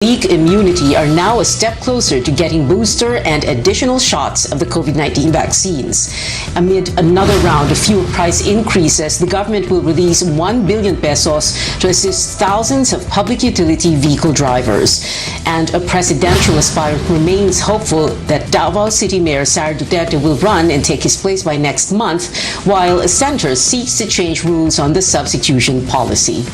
weak immunity are now a step closer to getting booster and additional shots of the COVID-19 vaccines. Amid another round of fuel price increases, the government will release 1 billion pesos to assist thousands of public utility vehicle drivers. And a presidential aspirant remains hopeful that Davao City Mayor Sara Duterte will run and take his place by next month, while a senator seeks to change rules on the substitution policy.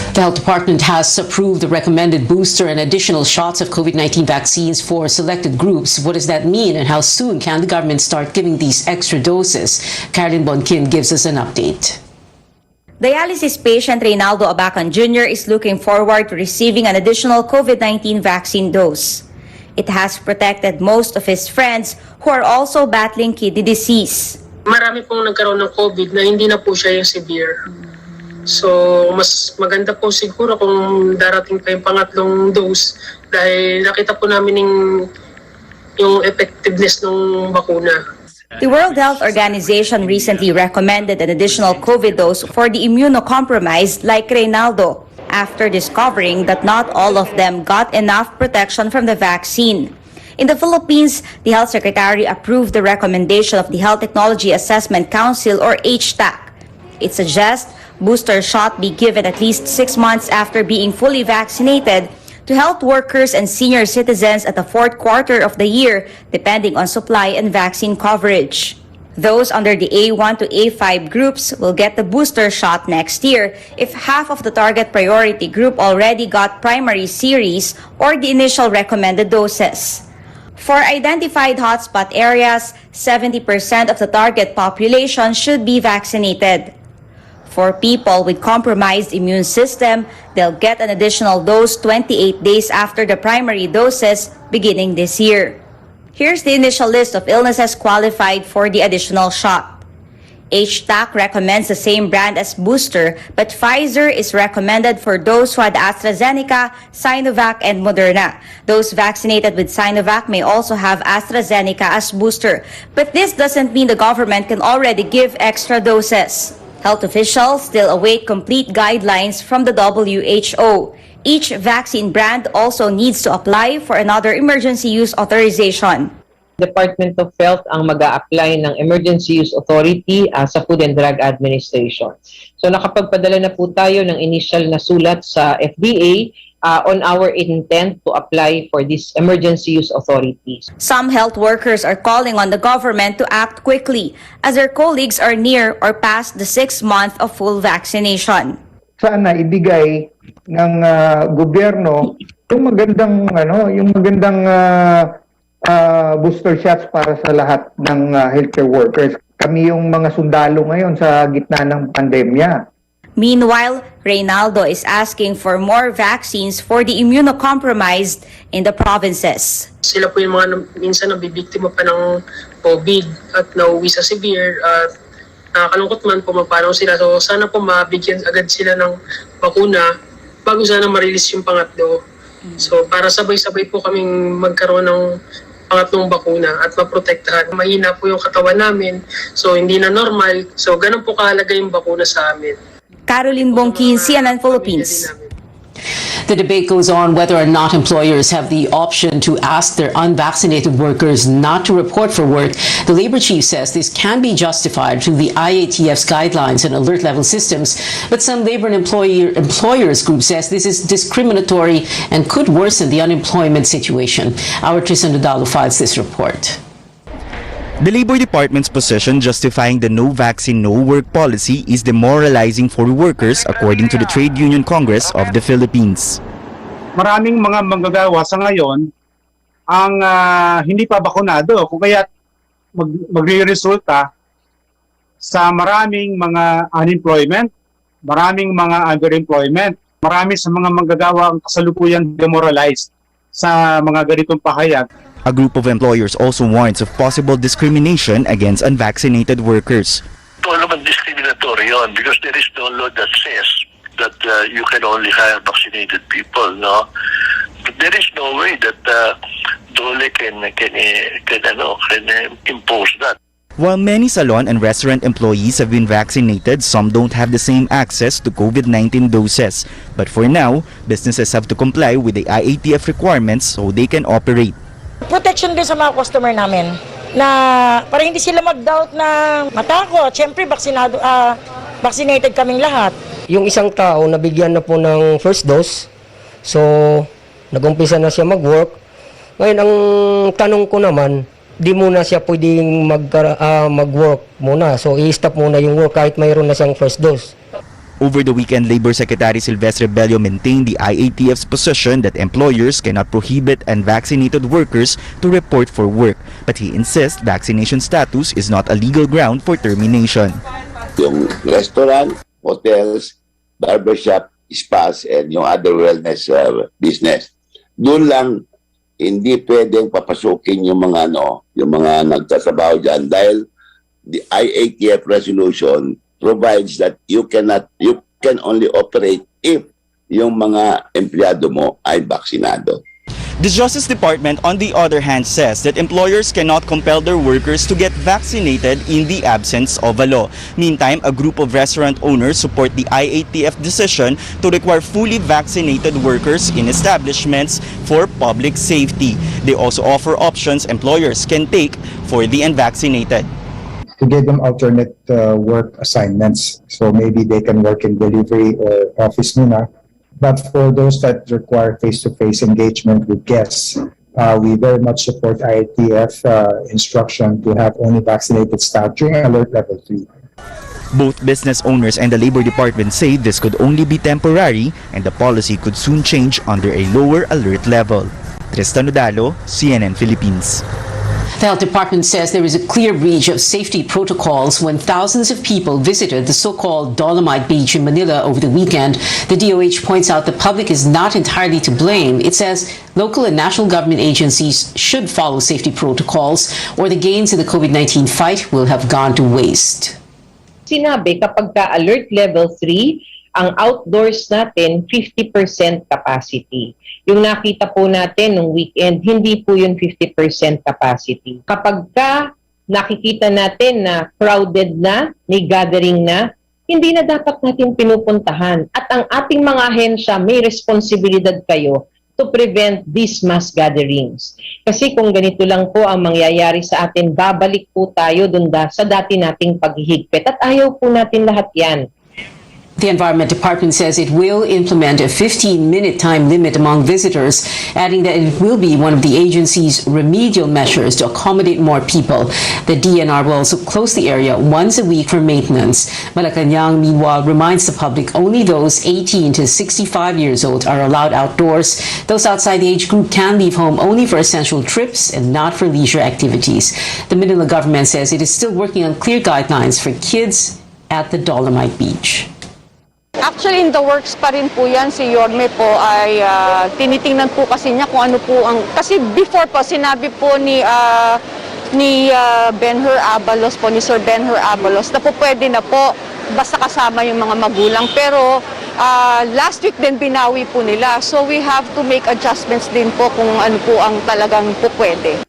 The Health Department has approved the recommended booster and additional shots of COVID-19 vaccines for selected groups. What does that mean, and how soon can the government start giving these extra doses? Caroline Bonkin gives us an update. Dialysis patient Reynaldo Abacan Jr. is looking forward to receiving an additional COVID-19 vaccine dose. It has protected most of his friends who are also battling kidney disease. Marami pong nagkaroon ng COVID na hindi na po siya yung severe. So, mas maganda po siguro kung darating pa yung pangatlong dose dahil nakita po namin yung effectiveness ng bakuna. The World Health Organization recently recommended an additional COVID dose for the immunocompromised like Reynaldo after discovering that not all of them got enough protection from the vaccine. In the Philippines, the Health Secretary approved the recommendation of the Health Technology Assessment Council or HTAC. It suggests booster shot be given at least 6 months after being fully vaccinated to health workers and senior citizens at the fourth quarter of the year, depending on supply and vaccine coverage. Those under the A1 to A5 groups will get the booster shot next year if half of the target priority group already got primary series or the initial recommended doses. For identified hotspot areas, 70% of the target population should be vaccinated. For people with compromised immune system, they'll get an additional dose 28 days after the primary doses beginning this year. Here's the initial list of illnesses qualified for the additional shot. HTAC recommends the same brand as booster, but Pfizer is recommended for those who had AstraZeneca, Sinovac, and Moderna. Those vaccinated with Sinovac may also have AstraZeneca as booster, but this doesn't mean the government can already give extra doses. Health officials still await complete guidelines from the WHO. Each vaccine brand also needs to apply for another emergency use authorization. Department of Health ang mag-a-apply ng Emergency Use Authority sa Food and Drug Administration. So nakapagpadala na po tayo ng initial na sulat sa FDA on our intent to apply for this Emergency Use Authority. Some health workers are calling on the government to act quickly as their colleagues are near or past the 6th month of full vaccination. Sana ibigay ng gobyerno yung magandang booster shots para sa lahat ng healthcare workers. Kami yung mga sundalo ngayon sa gitna ng pandemya. Meanwhile, Reynaldo is asking for more vaccines for the immunocompromised in the provinces. Sila po yung mga minsan nabibiktima pa ng COVID at nauwi sa severe at nakakalungkot man po magpanaw sila. So sana po mabigyan agad sila ng bakuna bago sana ma-release yung pangatlo. So para sabay-sabay po kaming magkaroon ng pangatlong bakuna at maprotektahan. Mahina po yung katawan namin, so hindi na normal. So ganun po kahalaga yung bakuna sa amin. Caroline Bonkin, CNN Philippines. The debate goes on whether or not employers have the option to ask their unvaccinated workers not to report for work. The labor chief says this can be justified through the IATF's guidelines and alert level systems, but some labor and employers group says this is discriminatory and could worsen the unemployment situation. Our Tristan Dudalo files this report. The Labor Department's position justifying the no vaccine, no work policy is demoralizing for workers according to the Trade Union Congress of the Philippines. Maraming mga manggagawa sa ngayon ang hindi pa bakunado kung kaya magre-resulta sa maraming mga unemployment, maraming mga underemployment. Marami sa mga manggagawa ang kasalukuyang demoralized sa mga ganitong pahayag. A group of employers also warns of possible discrimination against unvaccinated workers. Ito naman discriminatory yun because there is no law that says that you can only hire vaccinated people, no? But there is no way that DOLE can impose that. While many salon and restaurant employees have been vaccinated, some don't have the same access to COVID-19 doses. But for now, businesses have to comply with the IATF requirements so they can operate. Protection din sa mga customer namin na para hindi sila mag-doubt na matakot. Siyempre, vaccinated kaming lahat. Yung isang tao nabigyan na po ng first dose, so nag-umpisa na siya mag-work. Ngayon, ang tanong ko naman, di muna siya pwedeng mag-work muna. So, i-stop muna yung work kahit mayroon na siyang first dose. Over the weekend, Labor Secretary Silvestre Bello maintained the IATF's position that employers cannot prohibit unvaccinated workers to report for work. But he insists vaccination status is not a legal ground for termination. Yung restaurant, hotels, barbershop, spas, and yung other wellness business. Doon lang hindi pwedeng papasukin yung mga yung mga nagtatrabaho diyan dahil the IATF resolution provides that you can only operate if yung mga empleyado mo ay baksinado. The Justice Department, on the other hand, says that employers cannot compel their workers to get vaccinated in the absence of a law. Meantime, a group of restaurant owners support the IATF decision to require fully vaccinated workers in establishments for public safety. They also offer options employers can take for the unvaccinated. To give them alternate work assignments. So maybe they can work in delivery or office muna. But for those that require face-to-face engagement with guests, we very much support IATF instruction to have only vaccinated staff during alert level 3. Both business owners and the Labor Department say this could only be temporary and the policy could soon change under a lower alert level. Tristan Udalo, CNN Philippines. The Health Department says there is a clear breach of safety protocols when thousands of people visited the so-called Dolomite Beach in Manila over the weekend. The DOH points out the public is not entirely to blame. It says local and national government agencies should follow safety protocols or the gains in the COVID-19 fight will have gone to waste. Sinabi kapag ka-alert level 3, ang outdoors natin 50% capacity. Yung nakita po natin nung weekend, hindi po yun 50% capacity. Kapag ka nakikita natin na crowded na, may gathering na, hindi na dapat natin pinupuntahan. At ang ating mga ahensya, may responsibilidad kayo to prevent these mass gatherings. Kasi kung ganito lang po ang mangyayari sa atin, babalik po tayo dun sa dati nating paghihigpit. At ayaw po natin lahat yan. The Environment Department says it will implement a 15-minute time limit among visitors, adding that it will be one of the agency's remedial measures to accommodate more people. The DNR will also close the area once a week for maintenance. Malacanang, meanwhile, reminds the public only those 18 to 65 years old are allowed outdoors. Those outside the age group can leave home only for essential trips and not for leisure activities. The Manila government says it is still working on clear guidelines for kids at the Dolomite Beach. Actually, in the works pa rin po yan. Si Yorme po ay tinitingnan po kasi niya kung ano po ang... Kasi before po, sinabi po ni Ben-Hur Abalos po, ni Sir Ben-Hur Abalos, na po pwede na po basta kasama yung mga magulang. Pero last week din binawi po nila. So we have to make adjustments din po kung ano po ang talagang po pwede.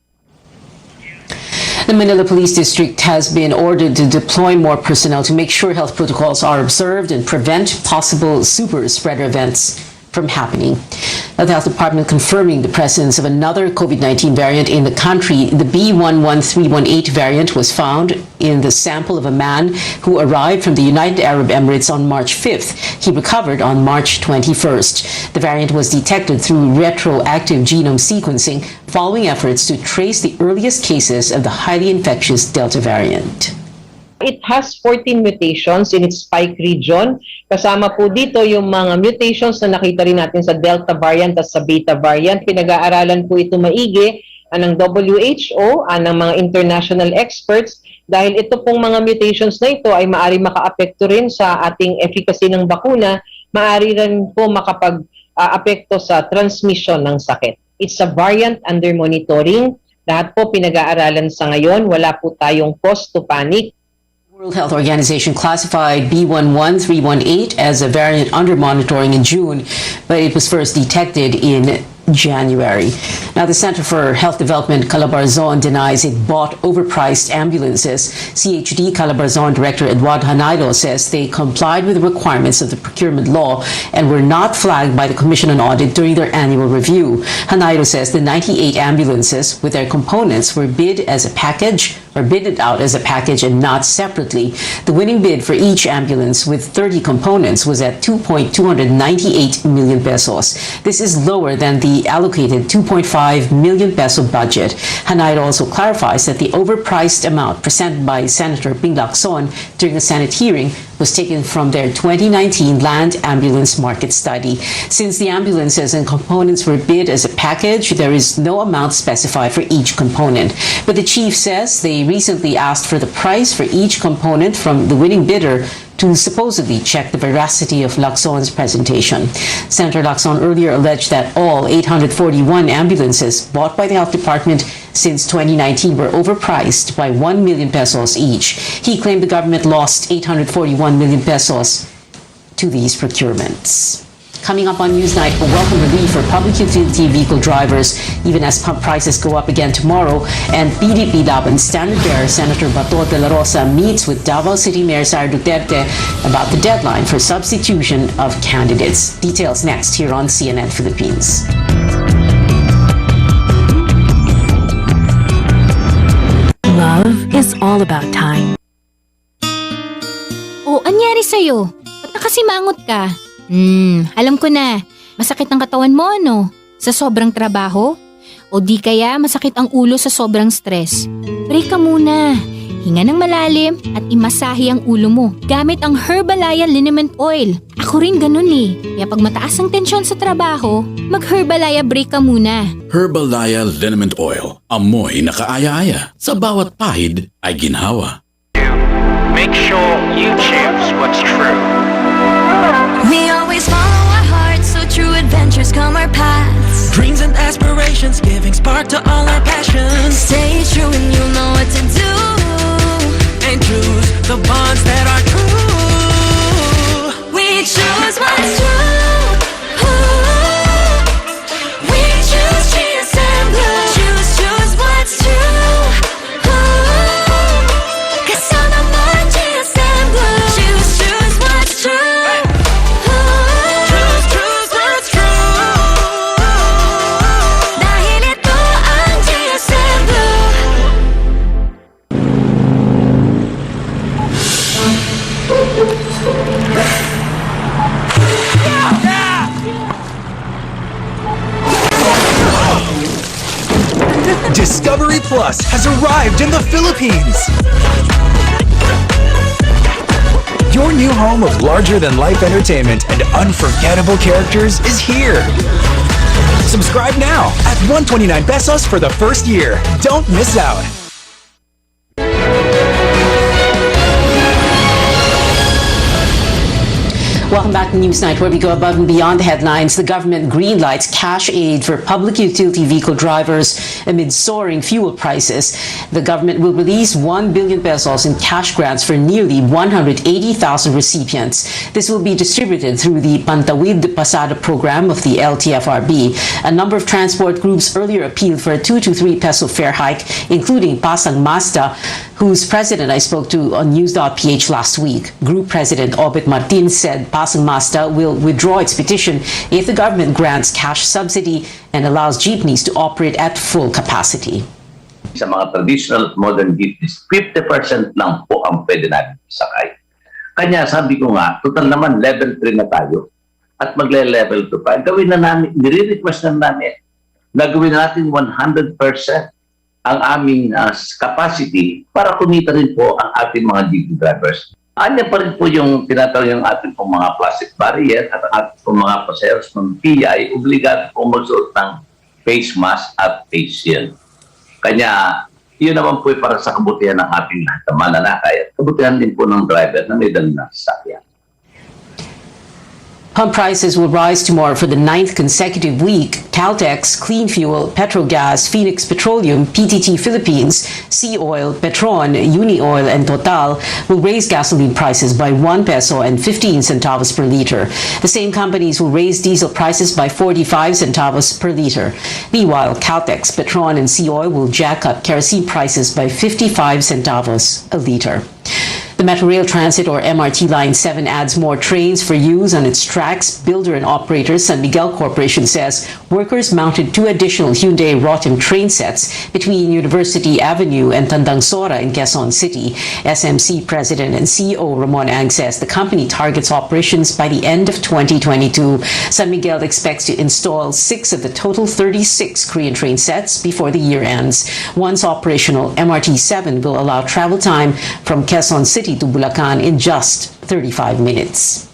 The Manila Police District has been ordered to deploy more personnel to make sure health protocols are observed and prevent possible super spreader events from happening. The Health Department confirming the presence of another COVID-19 variant in the country. The B11318 variant was found in the sample of a man who arrived from the United Arab Emirates on March 5th. He recovered on March 21st. The variant was detected through retroactive genome sequencing following efforts to trace the earliest cases of the highly infectious Delta variant. It has 14 mutations in its spike region. Kasama po dito yung mga mutations na nakita rin natin sa Delta variant at sa Beta variant. Pinag-aaralan po ito maigi ng WHO, ng mga international experts, dahil ito pong mga mutations na ito ay maaari maka-apekto rin sa ating efficacy ng bakuna, maaari rin po makapag-apekto sa transmission ng sakit. It's a variant under monitoring. Lahat po pinag-aaralan sa ngayon. Wala po tayong cause to panic. World Health Organization classified B11318 as a variant under monitoring in June, but it was first detected in January. Now, the Center for Health Development Calabarzon denies it bought overpriced ambulances. CHD Calabarzon Director Eduardo Hanaylo says they complied with the requirements of the procurement law and were not flagged by the Commission on Audit during their annual review. Hanaylo says the 98 ambulances with their components were bid as a package or bidded out as a package and not separately. The winning bid for each ambulance with 30 components was at 2.298 million pesos. This is lower than the allocated 2.5 million peso budget. Hanaylo also clarifies that the overpriced amount presented by Senator Ping Lacson during the Senate hearing was taken from their 2019 land ambulance market study. Since the ambulances and components were bid as a package, there is no amount specified for each component. But the chief says they recently asked for the price for each component from the winning bidder to supposedly check the veracity of Lacson's presentation. Senator Lacson earlier alleged that all 841 ambulances bought by the Health Department since 2019 were overpriced by 1 million pesos each. He claimed the government lost 841 million pesos to these procurements. Coming up on Newsnight, a welcome relief for public utility vehicle drivers, even as pump prices go up again tomorrow. And PDP Laban standard bearer Senator Bato de la Rosa meets with Davao City Mayor Sara Duterte about the deadline for substitution of candidates. Details next here on CNN Philippines. Love is all about time. Oh, anyari sa'yo? Ba't nakasimangot ka? Alam ko na. Masakit ang katawan mo, ano? Sa sobrang trabaho? O di kaya masakit ang ulo sa sobrang stress? Break ka muna. Hinga ng malalim at imasahe ang ulo mo gamit ang Herbalaya Liniment Oil. Ako rin ganun eh. Kaya pag mataas ang tensyon sa trabaho, mag-Herbalaya break ka muna. Herbalaya Liniment Oil. Amoy na kaaya-aya. Sa bawat pahid ay ginhawa. Make sure you choose what's true. We always follow our hearts, so true adventures come our paths. Dreams and aspirations, giving spark to all our passions. Stay true and you'll know what to do. And choose the bonds that are true. We choose what's true. Ooh. We choose GSM Blue. Choose what's true. Ooh. Kasama mo ang GSM Blue. Choose what's true. Discovery Plus has arrived in the Philippines. Your new home of larger-than-life entertainment and unforgettable characters is here. Subscribe now at 129 pesos for the first year. Don't miss out. Welcome back to Newsnight, where we go above and beyond the headlines. The government greenlights cash aid for public utility vehicle drivers amid soaring fuel prices. The government will release 1 billion pesos in cash grants for nearly 180,000 recipients. This will be distributed through the Pantawid de Pasada program of the LTFRB. A number of transport groups earlier appealed for a 2 to 3 peso fare hike, including Pasang Mazda, whose president I spoke to on News.ph last week. Group President Obet Martin said Pasang Mazda will withdraw its petition if the government grants cash subsidy and allows jeepneys to operate at full capacity. Sa mga traditional modern jeepneys, 50% lang po ang pwede natin isakay. Kanya sabi ko nga, total naman level 3 na tayo at magle-level 2 pa. Gawin na namin, nire-request na namin na gawin natin 100% ang aming capacity para kumita rin po ang ating mga jeepney drivers. Anya pa rin po yung tinatawag yung ating pong mga plastic barrier at ating pong mga passengers ng PI, obligado pong magsuot ng face mask at face shield. Kanya, yun naman po para sa kabutihan ng ating lahat ng mananakay at kabutihan din po ng driver na may dalang sasakyan. Pump prices will rise tomorrow for the 9th consecutive week. Caltex, Clean Fuel, Petrogas, Phoenix Petroleum, PTT Philippines, Sea Oil, Petron, Unioil, and Total will raise gasoline prices by 1 peso and 15 centavos per liter. The same companies will raise diesel prices by 45 centavos per liter. Meanwhile, Caltex, Petron, and Sea Oil will jack up kerosene prices by 55 centavos a liter. The Metro Rail Transit or MRT Line 7 adds more trains for use on its tracks. Builder and operator San Miguel Corporation says workers mounted 2 additional Hyundai Rotem train sets between University Avenue and Tandang Sora in Quezon City. SMC President and CEO Ramon Ang says the company targets operations by the end of 2022. San Miguel expects to install 6 of the total 36 Korean train sets before the year ends. Once operational, MRT 7 will allow travel time from Quezon City to Bulacan in just 35 minutes.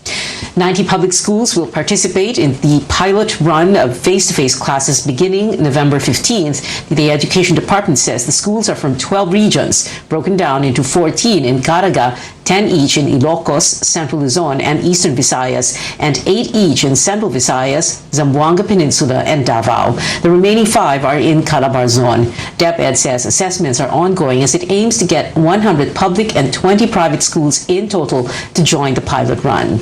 90 public schools will participate in the pilot run of face-to-face classes beginning November 15th. The Education Department says the schools are from 12 regions, broken down into 14 in Caraga, 10 each in Ilocos, Central Luzon, and Eastern Visayas, and 8 each in Central Visayas, Zamboanga Peninsula, and Davao. The remaining 5 are in Calabarzon. DepEd says assessments are ongoing as it aims to get 100 public and 20 private schools in total to join the pilot run.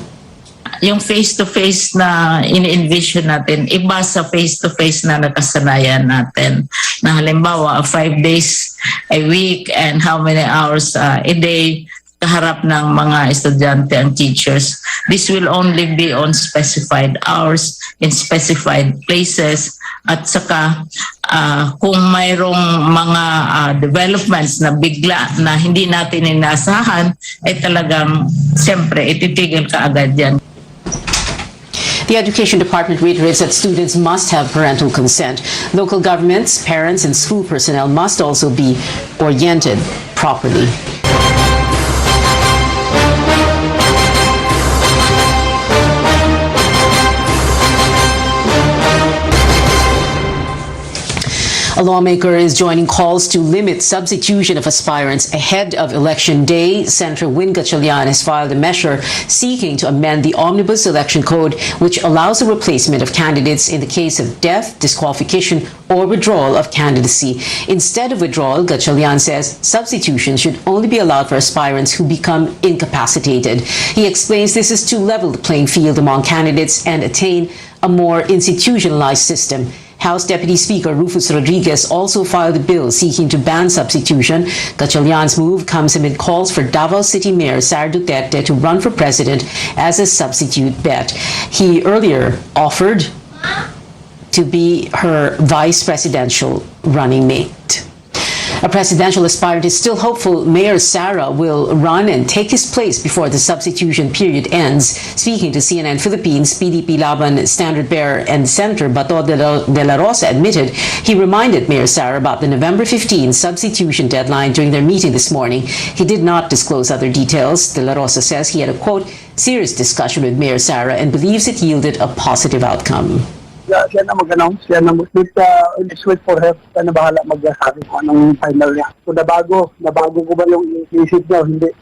Yung face-to-face na ini-envision natin, iba sa face-to-face na nakasanayan natin. Na halimbawa, 5 days a week and how many hours a day kaharap ng mga estudyante and teachers. This will only be on specified hours in specified places at saka kung mayroong mga developments na bigla na hindi natin inasahan ay talagang siyempre ititigil ka agad yan. The Education Department reiterates that students must have parental consent. Local governments, parents, and school personnel must also be oriented properly. A lawmaker is joining calls to limit substitution of aspirants ahead of Election Day. Senator Win Gatchalian has filed a measure seeking to amend the Omnibus Election Code, which allows the replacement of candidates in the case of death, disqualification, or withdrawal of candidacy. Instead of withdrawal, Gatchalian says substitution should only be allowed for aspirants who become incapacitated. He explains this is to level the playing field among candidates and attain a more institutionalized system. House Deputy Speaker Rufus Rodriguez also filed a bill seeking to ban substitution. Gatchalian's move comes amid calls for Davao City Mayor Sara Duterte to run for president as a substitute bet. He earlier offered to be her vice presidential running mate. A presidential aspirant is still hopeful Mayor Sara will run and take his place before the substitution period ends. Speaking to CNN Philippines, PDP Laban standard bearer and Senator Bato de la Rosa admitted he reminded Mayor Sara about the November 15 substitution deadline during their meeting this morning. He did not disclose other details. De la Rosa says he had a, quote, serious discussion with Mayor Sara and believes it yielded a positive outcome. Siya na mag-announce, siya na let's wait for her, siya na bahala mag-sabi kung anong final niya. So nabago ko ba yung isip niya o hindi?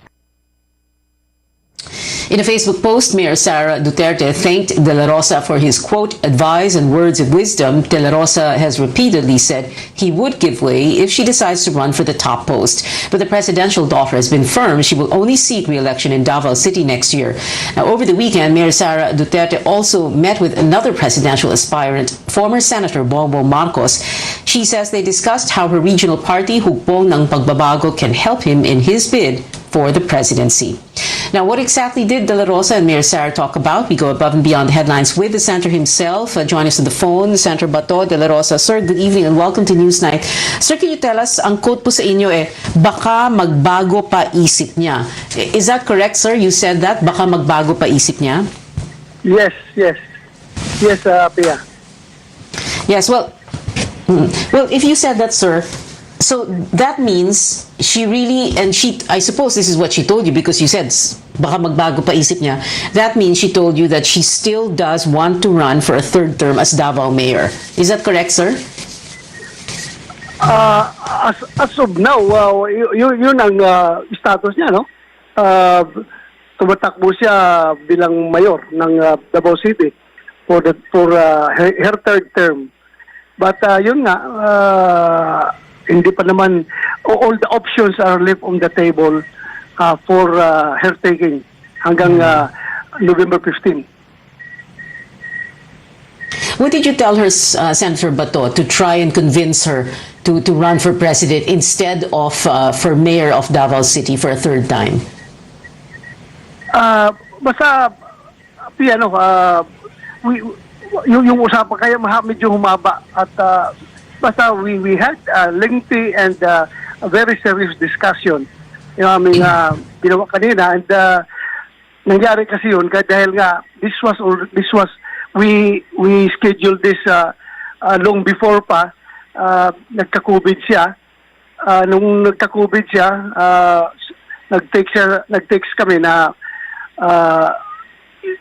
In a Facebook post, Mayor Sara Duterte thanked De La Rosa for his, quote, advice and words of wisdom. De La Rosa has repeatedly said he would give way if she decides to run for the top post. But the presidential daughter has been firm she will only seek re-election in Davao City next year. Now, over the weekend, Mayor Sara Duterte also met with another presidential aspirant, former Senator Bongbong Marcos. She says they discussed how her regional party, Hukbong ng Pagbabago, can help him in his bid for the presidency. Now, what exactly did De La Rosa and Mayor Sara talk about? We go above and beyond the headlines with the senator himself. Join us on the phone, Senator Bato de la Rosa. Sir, good evening and welcome to Newsnight. Sir, can you tell us, ang quote po sa inyo baka magbago pa isip niya. Is that correct, sir? You said that, baka magbago pa isip niya? Yes, Pia. Yes, well, if you said that, sir, so that means she really, and I suppose this is what she told you because you said baka magbago pa isip niya. That means she told you that she still does want to run for a third term as Davao Mayor. Is that correct, sir? As of now, yun ang status niya, no? tumatakbo siya bilang mayor ng Davao City for her third term. But yun nga, hindi pa naman, all the options are left on the table for her taking hanggang November 15. What did you tell her, Senator Bato, to try and convince her to run for president instead of for mayor of Davao City for a third time? Basta, yung usapan kaya medyo humaba at basta we had a lengthy and a very serious discussion yung aming ginawa kanina, and nangyari kasi yun dahil nga this was we scheduled this long before pa. Nagka-COVID siya. Nung nagka-COVID siya, nag-text kami na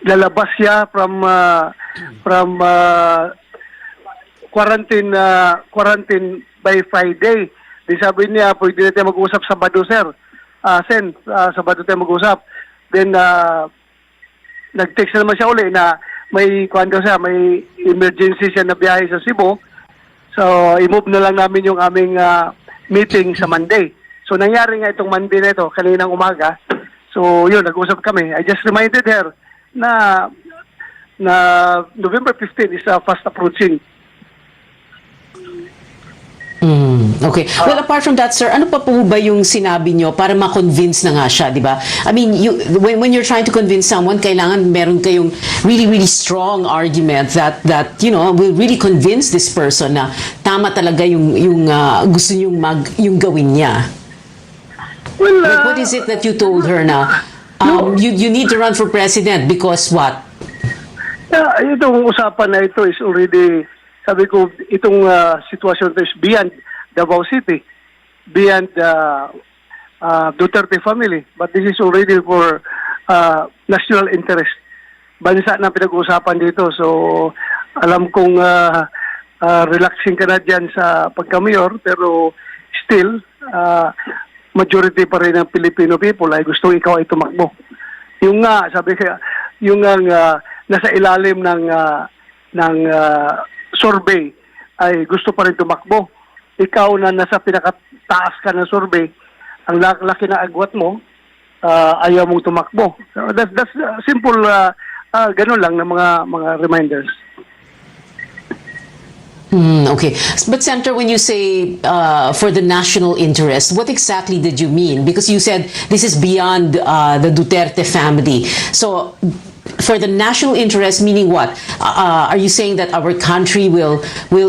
lalabas siya from quarantine by Friday. Di sabi niya, pwede natin mag-usap Sabado, sir. Sabado tayo mag-usap. Then, nag-text na naman siya uli na may emergency siya na biyahe sa Cebu. So, i-move na lang namin yung aming meeting sa Monday. So, nangyari nga itong Monday na ito, kaninang umaga. So, yun, nag-usap kami. I just reminded her na November 15 is fast approaching. Okay. Well, apart from that, sir, ano pa po ba yung sinabi nyo para ma-convince na nga siya, di ba? I mean, when you're trying to convince someone, kailangan meron kayong really, really strong argument that will really convince this person na tama talaga yung gusto yung gawin niya. Well, like, what is it that you told her na you need to run for president because what? Itong usapan na ito is already, sabi ko, itong sitwasyon ito is beyond Davao City, beyond Duterte family. But this is already for national interest. Bansa na pinag-uusapan dito. So, alam kong relaxing ka na dyan sa pagka-mayor, pero still, majority pa rin ng Filipino people ay gusto ikaw ay tumakbo. Yung nga, sabi kaya, yung nga nasa ilalim ng survey ay gusto pa rin tumakbo. Ikaw na nasa pinakataas ka ng survey, ang laki na agwat mo, ayaw mong tumakbo. So that's simple, ganun lang na mga reminders. Okay. But Senator, when you say for the national interest, what exactly did you mean? Because you said this is beyond the Duterte family. So for the national interest, meaning what? Are you saying that our country will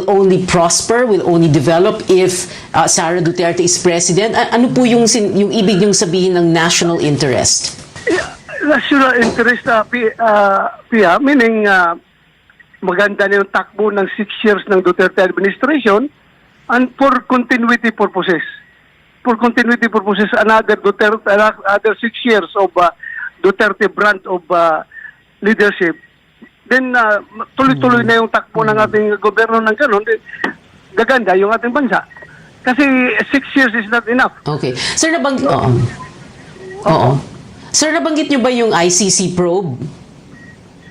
only prosper, will only develop if Sara Duterte is president? Ano po yung ibig niyong sabihin ng national interest? National interest, Pia, meaning maganda na yung takbo ng 6 years ng Duterte administration and for continuity purposes. For continuity purposes, another 6 years of Duterte brand of leadership. Then, tuloy-tuloy na yung takbo ng ating gobyerno ng ganun, gaganda yung ating bansa. Kasi 6 years is not enough. Okay. Sir, Oo. Sir, nabanggit niyo ba yung ICC probe?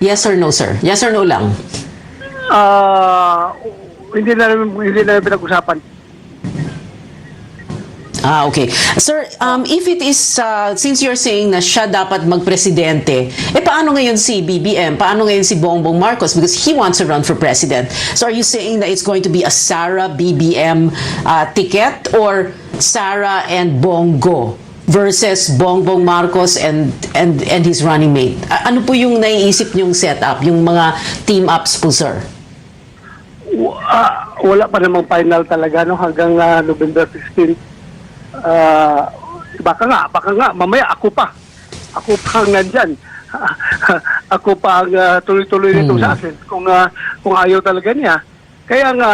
Yes or no, sir? Yes or no lang? Hindi na pinag-usapan. Okay. Sir, if it is, since you're saying na siya dapat magpresidente, paano ngayon si BBM? Paano ngayon si Bongbong Marcos? Because he wants to run for president. So are you saying that it's going to be a Sara BBM ticket or Sara and Bongo versus Bongbong Marcos and his running mate? Ano po yung naiisip niyong setup, yung mga team-ups po, sir? Wala pa namang final talaga hanggang November 15. Baka nga, mamaya ako pa ang nandyan. Ako pa ang tuloy-tuloy nito sa akin kung ayaw talaga niya. Kaya nga,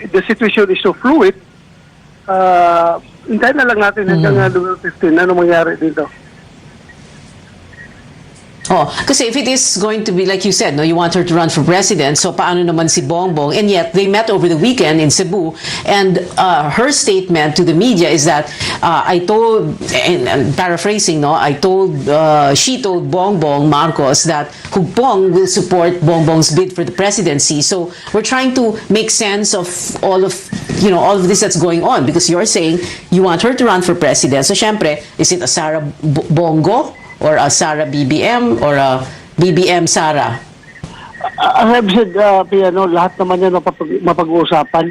the situation is so fluid. Hintayin na lang natin hanggang November 15 ano mangyari dito. Oh, kasi if it is going to be like you said, no, you want her to run for president, so paano naman si Bongbong? And yet they met over the weekend in Cebu, and her statement to the media is that I told, and paraphrasing, no, she told Bongbong Marcos that Hugpong will support Bongbong's bid for the presidency. So we're trying to make sense of all of this that's going on, because you're saying you want her to run for president. So syempre, is it a Sara Bongo or a Sara BBM or a BBM Sara? As I've said, lahat naman yan mapag-uusapan.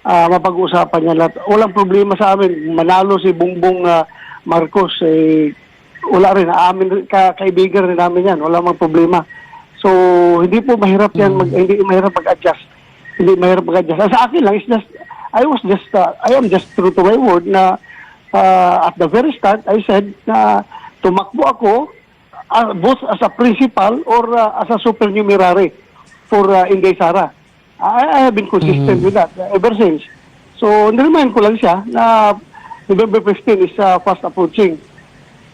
Mapag-uusapan niya lahat. Walang problema sa amin. Manalo si Bongbong Marcos, wala rin. Kaibigan rin namin yan. Wala mang problema. So, hindi po mahirap yan. Hindi mahirap mag-adjust. Hindi mahirap mag-adjust. Sa akin lang, I am just true to my word na at the very start, I said na tumakbo ako both as a principal or as a supernumerary for Inday Sara. I have been consistent with that ever since. So, niremind ko lang siya na November 15 is fast approaching.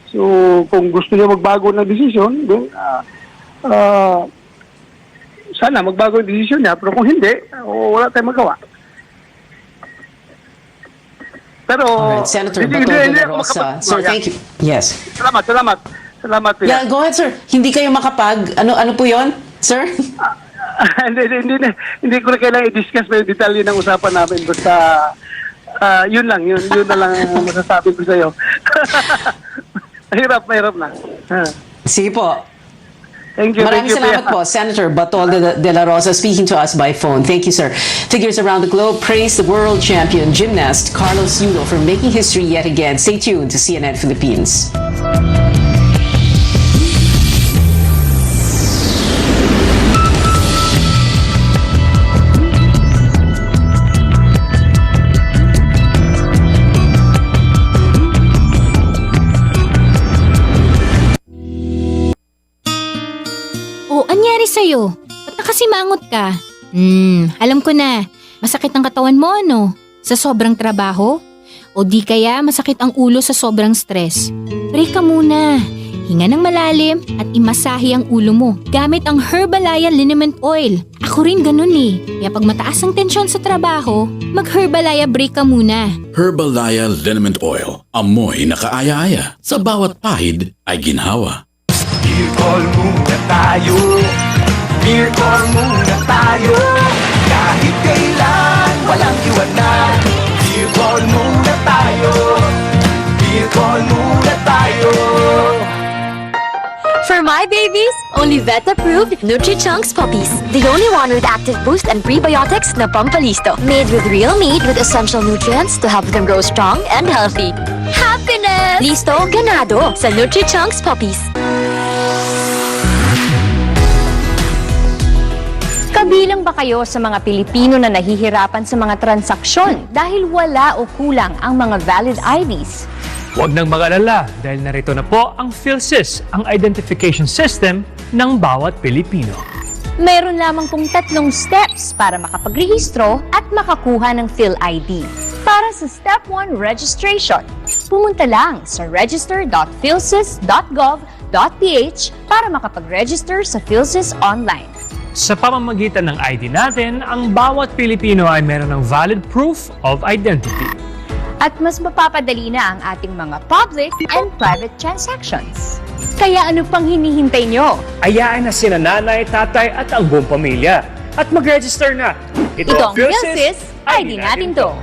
So, kung gusto niya magbago ng desisyon, then sana magbago yung desisyon niya. Pero kung hindi, wala tayong magawa. Pero, Alright, Senator Bato de la Rosa. Sir, thank you. Yes. Salamat. Yeah, go ahead, sir. Hindi kayo makapag, ano po yon, sir? Hindi ko na kailangan i-discuss pa yung detalye ng usapan namin. Basta, yun na lang ang masasabi ko sa'yo. Mahirap na. Sige po. Thank you. Maraming salamat po, Senator Bato de la Rosa, speaking to us by phone. Thank you, sir. Figures around the globe praise the world champion gymnast Carlos Yulo for making history yet again. Stay tuned to CNN Philippines. Anyari sa'yo? Ba't nakasimangot ka? Alam ko na. Masakit ang katawan mo, ano? Sa sobrang trabaho? O di kaya masakit ang ulo sa sobrang stress? Break ka muna. Hinga ng malalim at imasahe ang ulo mo gamit ang Herbalaya Liniment Oil. Ako rin ganun eh. Kaya pag mataas ang tensyon sa trabaho, mag-Herbalaya break ka muna. Herbalaya Liniment Oil. Amoy na kaaya-aya. Sa bawat pahid ay ginhawa. Beer call muna tayo. Beer call muna tayo. Kahit kailan, walang iwanan. Beer call muna tayo. Beer call muna tayo. For my babies, only vet-approved Nutri-Chunks puppies. The only one with active boost and prebiotics na Pampalisto. Made with real meat with essential nutrients to help them grow strong and healthy. Happiness! Listo, ganado sa Nutri-Chunks puppies. Kabilang ba kayo sa mga Pilipino na nahihirapan sa mga transaksyon dahil wala o kulang ang mga valid IDs? Huwag nang mag-alala dahil narito na po ang PhilSys, ang identification system ng bawat Pilipino. Meron lamang pong 3 steps para makapagrehistro at makakuha ng PhilID. Para sa Step 1 registration, pumunta lang sa register.philsys.gov.ph para makapag-register sa PhilSys online. Sa pamamagitan ng ID natin, ang bawat Pilipino ay meron ng valid proof of identity. At mas mapapadali na ang ating mga public and private transactions. Kaya ano pang hinihintay nyo? Ayaan na sina nanay, tatay at ang buong pamilya. At mag-register na. Ito ang PhilSys, ID natin to.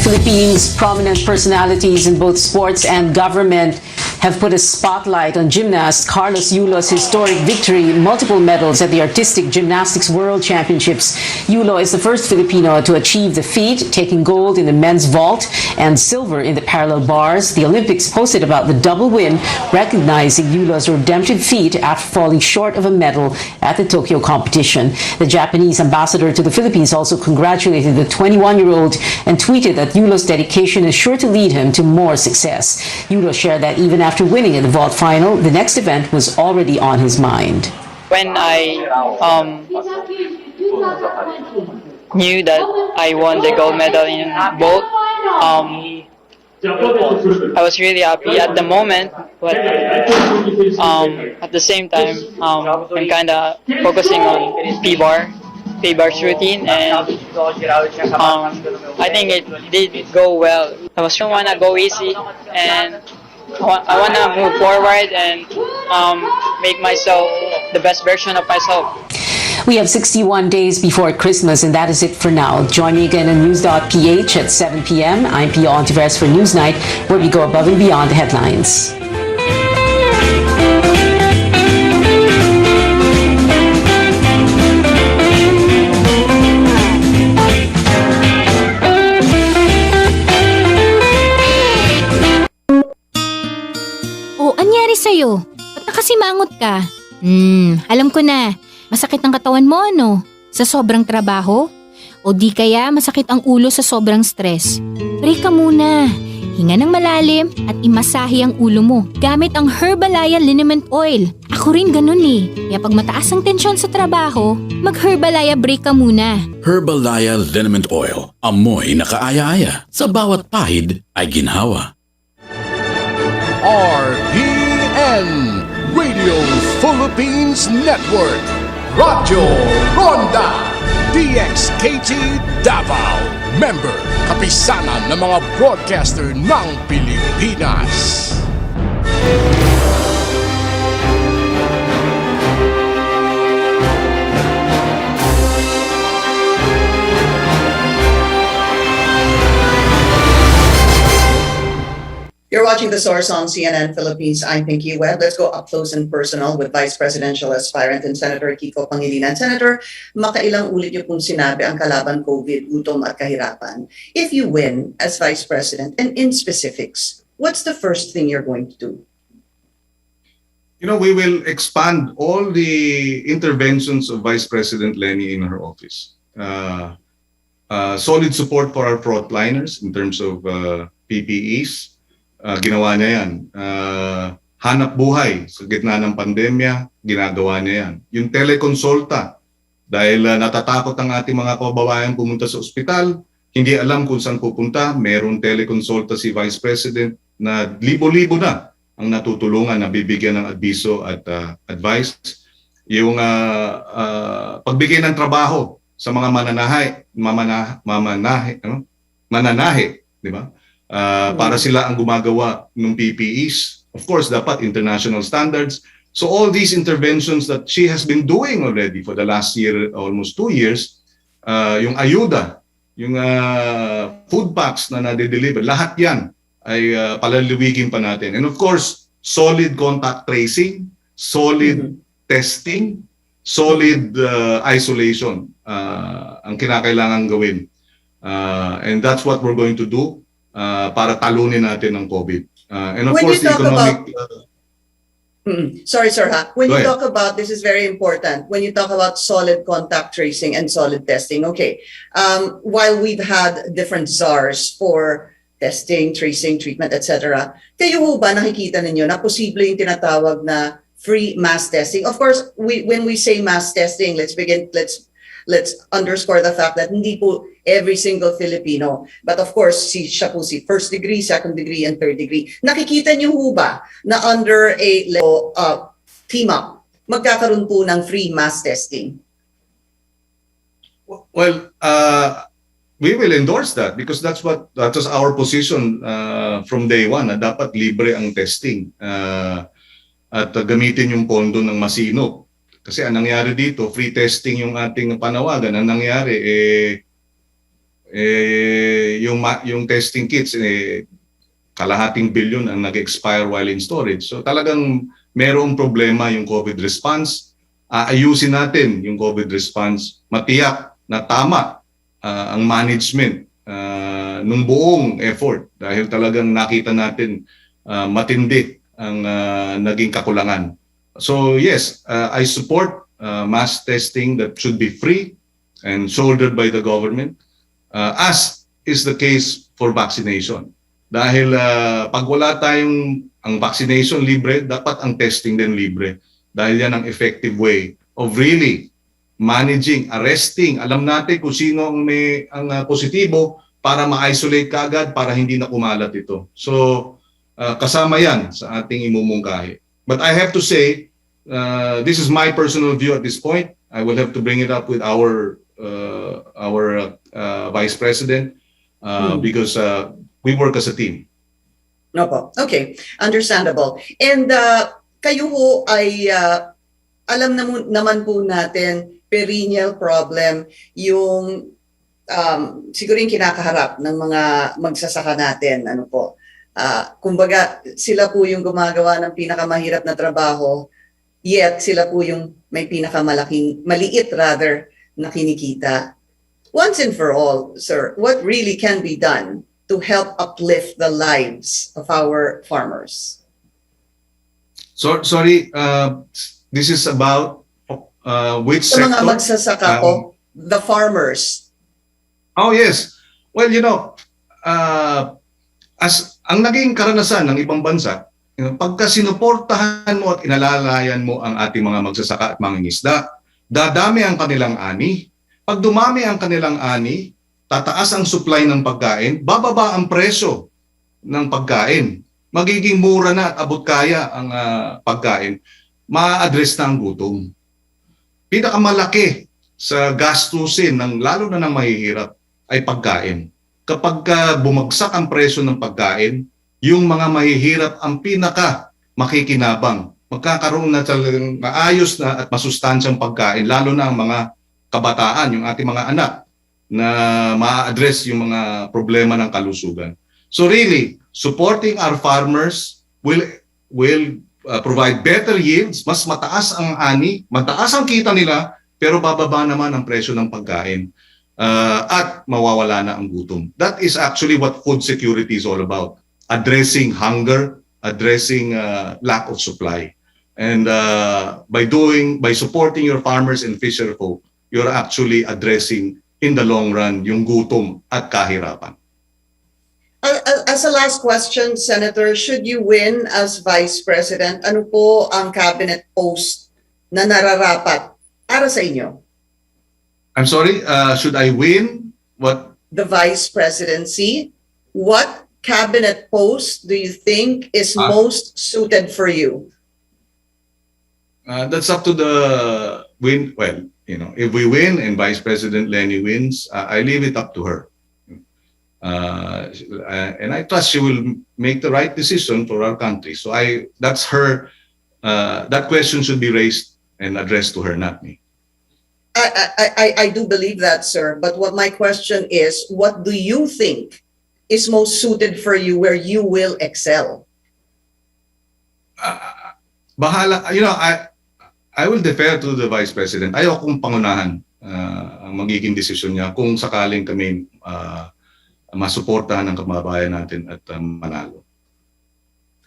Philippines, prominent personalities in both sports and government have put a spotlight on gymnast Carlos Yulo's historic victory, multiple medals at the Artistic Gymnastics World Championships. Yulo is the first Filipino to achieve the feat, taking gold in the men's vault and silver in the parallel bars. The Olympics posted about the double win, recognizing Yulo's redemptive feat after falling short of a medal at the Tokyo competition. The Japanese ambassador to the Philippines also congratulated the 21-year-old and tweeted that Yulo's dedication is sure to lead him to more success. Yulo shared that even after winning in the vault final, the next event was already on his mind. When I knew that I won the gold medal in both, I was really happy at the moment, but at the same time, I'm kind of focusing on P-bar's routine, and I think it did go well. I was want to go easy, and I want to move forward and make myself the best version of myself. We have 61 days before Christmas, and that is it for now. Join me again on News.ph at 7 p.m. I'm Pio Ontiveros for Newsnight, where we go above and beyond the headlines. O, anyari sa'yo? Ba't nakasimangot ka? Alam ko na. Masakit ang katawan mo, ano? Sa sobrang trabaho? O di kaya masakit ang ulo sa sobrang stress? Break ka muna. Hinga ng malalim at imasahe ang ulo mo gamit ang Herbalaya Liniment Oil. Ako rin ganun eh. Kaya pag mataas ang tensyon sa trabaho, mag-Herbalaya break ka muna. Herbalaya Liniment Oil. Amoy na kaaya-aya. Sa bawat pahid ay ginhawa. RPN Radio Philippines Network. Radyo Ronda DXKT Davao. Member, kapisanan ng mga broadcaster ng Pilipinas. You're watching The Source on CNN Philippines. I'm Pinky Webb. Let's go up close and personal with Vice Presidential Aspirant and Senator Kiko Pangilinan. Senator, makailang ulit niyo pong sinabi ang kalaban COVID, gutom at kahirapan. If you win as Vice President, and in specifics, what's the first thing you're going to do? You know, we will expand all the interventions of Vice President Leni in her office. Solid support for our frontliners in terms of PPEs. Ginawa niya yan. Hanap buhay sa gitna ng pandemya, ginagawa niya yan. Yung telekonsulta, dahil natatakot ang ating mga kababayan pumunta sa ospital, hindi alam kung saan pupunta, meron telekonsulta si Vice President na libo-libo na ang natutulungan na bibigyan ng adviso at advice. Yung pagbigay ng trabaho sa mga mananahe, di ba? Para sila ang gumagawa ng PPEs. Of course, dapat international standards. So all these interventions that she has been doing already for the last year, almost 2 years, yung ayuda, yung food packs na nade-deliver, lahat yan ay palaliwigin pa natin. And of course, solid contact tracing, solid testing, solid isolation ang kinakailangan gawin. And that's what we're going to do para talunin natin ang COVID. And of course, the economic... Sorry, sir. When you talk about, this is very important, when you talk about solid contact tracing and solid testing, okay, while we've had different czars for testing, tracing, treatment, etc., kayo ho ba nakikita ninyo na posible yung tinatawag na free mass testing? Of course, when we say mass testing, let's underscore the fact that hindi po every single Filipino, but of course, siya po si first degree, second degree, and third degree. Nakikita niyo ho ba na under a level team up, magkakaroon po ng free mass testing? Well, we will endorse that because that was our position from day one, na dapat libre ang testing at gamitin yung pondo ng masinop. Kasi ang nangyari dito, free testing yung ating panawagan. Ang nangyari, yung testing kits, kalahating bilyon ang nag-expire while in storage. So talagang merong problema yung COVID response. Ayusin natin yung COVID response, matiyak na tama ang management ng buong effort dahil talagang nakita natin matindi ang naging kakulangan. So yes, I support mass testing that should be free and shouldered by the government, as is the case for vaccination. Dahil pag wala tayong ang vaccination libre, dapat ang testing din libre. Dahil yan ang effective way of really managing, arresting. Alam natin kung sino ang may positibo para ma-isolate kaagad para hindi na kumalat ito. So kasama yan sa ating imumungkahi. But I have to say, this is my personal view at this point. I will have to bring it up with our Vice President because we work as a team. No po. Okay. Understandable. And kayo ho ay alam naman po natin perennial problem yung siguro yung kinakaharap ng mga magsasaka natin. Ano po? Kumbaga sila po yung gumagawa ng pinakamahirap na trabaho, yet sila po yung may maliit na kinikita. Once and for all, sir, what really can be done to help uplift the lives of our farmers? So, sorry, this is about which Sa sector? mga magsasaka po, the farmers. Oh, yes. Well, you know, as ang naging karanasan ng ibang bansa, pagka sinuportahan mo at inalalayan mo ang ating mga magsasaka at mangingisda, dadami ang kanilang ani. Pag dumami ang kanilang ani, tataas ang supply ng pagkain, bababa ang presyo ng pagkain. Magiging mura na at abot kaya ang pagkain. Ma-address na ang gutom. Pinakamalaki sa gastusin lalo na ng mahihirap ay pagkain. Kapag bumagsak ang presyo ng pagkain, yung mga mahihirap ang pinaka makikinabang. Magkakaroon na talagang maayos na at masustansyang pagkain, lalo na ang mga kabataan, yung ating mga anak, na ma-address yung mga problema ng kalusugan. So really, supporting our farmers will provide better yields, mas mataas ang ani, mataas ang kita nila, pero bababa naman ang presyo ng pagkain at mawawala na ang gutom. That is actually what food security is all about. Addressing hunger, addressing lack of supply. And by supporting your farmers and fisher folk, you're actually addressing in the long run yung gutom at kahirapan. As a last question, Senator, should you win as Vice President, ano po ang cabinet post na nararapat para sa inyo? I'm sorry, should I win? What? The Vice Presidency. What cabinet post do you think is most suited for you? That's up to the win. Well, you know, if we win and Vice President Lenny wins, I leave it up to her. And I trust she will make the right decision for our country. So that's her. That question should be raised and addressed to her, not me. I do believe that, sir. But what my question is, what do you think is most suited for you, where you will excel? Bahala. You know, I will defer to the Vice President. Ayaw kong pangunahan ang magiging desisyon niya kung sakaling kami masuportahan ng kababayan natin at manalo.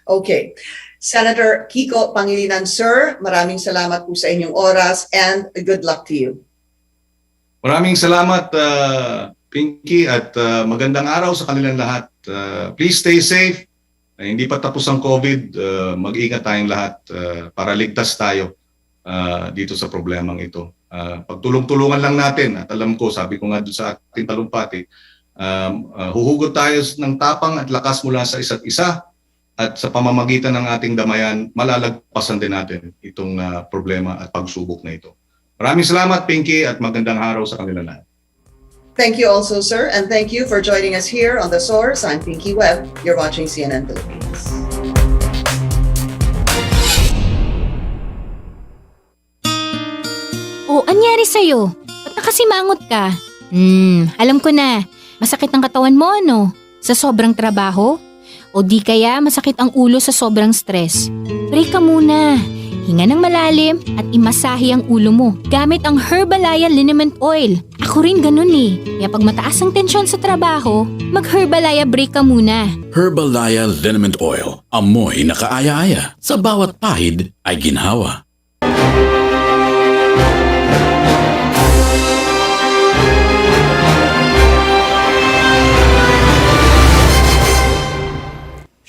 Okay. Senator Kiko Pangilinan, sir, maraming salamat po sa inyong oras and good luck to you. Maraming salamat, Pinky, at magandang araw sa kanilang lahat. Please stay safe. Hindi pa tapos ang COVID. Mag-ingat tayong lahat para ligtas tayo dito sa problemang ito. Pagtulong-tulungan lang natin, at alam ko, sabi ko nga doon sa ating talumpati, huhugot tayo ng tapang at lakas mula sa isa't isa, at sa pamamagitan ng ating damayan, malalagpasan din natin itong problema at pagsubok na ito. Maraming salamat, Pinky, at magandang araw sa kanila lahat. Thank you also, sir, and thank you for joining us here on The Source. I'm Pinky Webb. You're watching CNN Philippines. Oh, anyari sa'yo? Ba't nakasimangot ka? Alam ko na. Masakit ang katawan mo, ano? Sa sobrang trabaho? O di kaya masakit ang ulo sa sobrang stress. Break ka muna. Hinga ng malalim at imasahe ang ulo mo gamit ang Herbalaya Liniment Oil. Ako rin ganun eh. Kaya pag mataas ang tensyon sa trabaho, mag-Herbalaya break ka muna. Herbalaya Liniment Oil. Amoy na kaaya-aya. Sa bawat pahid ay ginhawa.